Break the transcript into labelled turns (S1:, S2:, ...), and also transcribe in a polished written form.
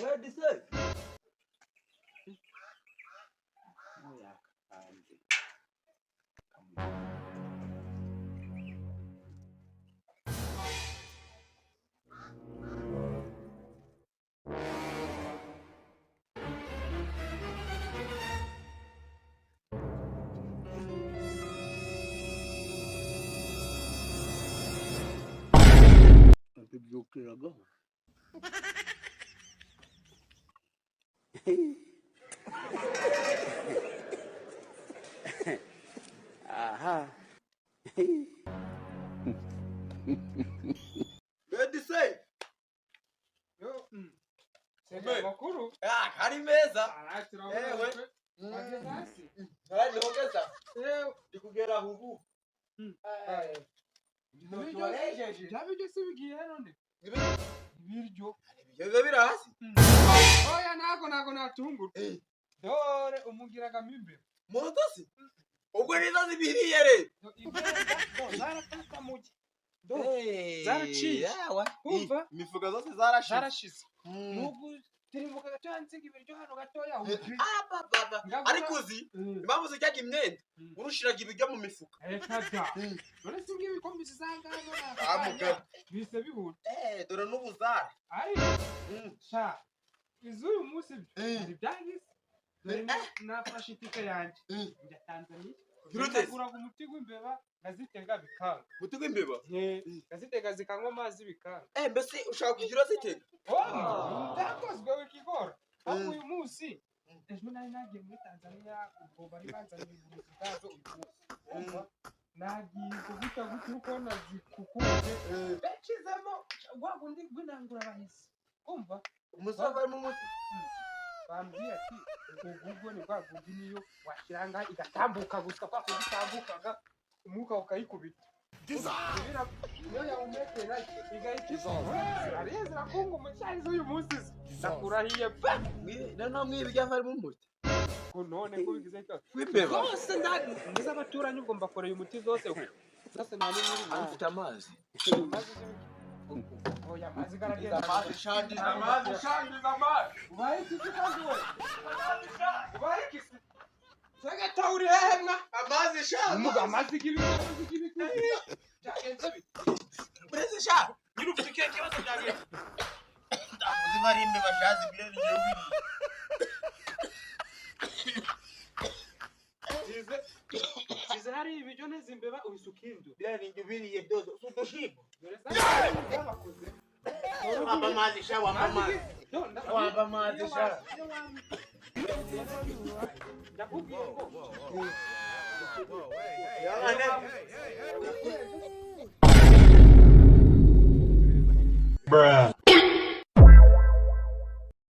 S1: Where this is? Tubyukiraga aha Bedi say
S2: yo sema makuru
S1: kari meza
S2: ewe hasi
S1: hadi hongeza ndikugera hubu
S2: Javije sibigiye none ibiryo
S1: ibyo biri hasi
S2: oya nago natunguru dore umugiraga mimbe
S1: motosi ubwo nizo zibiriye re
S2: zaratata mugi zaraciye umva
S1: imifuka zose
S2: zarashize nugu tirimuka gacansiga ibiryo hano gatoya
S1: ariko uzi impamvu zijyaga imyenda urushiraga ibiryo mu mifuka
S2: kada none singi ibikombe zizangano bise bihura
S1: dore n'ubuzara
S2: ariko sha izuyu munsi byagise dore nafashe itike yanjye njya Tanzania nguraga umuti w'imbeba ngazitega bikanga
S1: umuti w'imbeba
S2: ngazitega zikanywa amazi bikanga
S1: mbese ushaka kugira zitega
S2: ndakozwe wikigora ariko uyu munsi ejo nari nagiye muri Tanzania ubwo bari banzaniye ubuvuzi bwazo uyu munsi nagiye kuguta uko nazikukunze becizemo wagundi gwinangura bahisi umva
S1: umusava ari mu muti
S2: bambwiye ati ubwo ni bwagundi niyo washiranga igatambuka gusa kwa kutambukaga umuka ukayikubita niyo yawumekera igahita areza kungu umucyarizo uyu munsi nakurahiye pa
S1: nano mwibijya vari mu muti
S2: none ko bigize cyo
S1: kwimbeba
S2: bose ndiza abaturanyi ugomba koreye umuti zose nani muri
S1: afite amazi
S2: oya amazi garagenda
S1: amazi shandiza amazi
S2: ubaye iki kandi we ubaye iki Sega tauri hemwa
S1: amazi shandiza
S2: umuga amazi gibi jagenze bite
S1: ureze sha nyirufike kibazo byagiye ndavuze barimbe bashazi bire biri
S2: Size hari ibijyo nezimbeba ubisukindu
S1: byaringe biriye dozo udushibo
S2: yabakoze
S1: wamba amazi sha wamba amazi sha
S2: ndakubwiye ngo
S3: Bruh.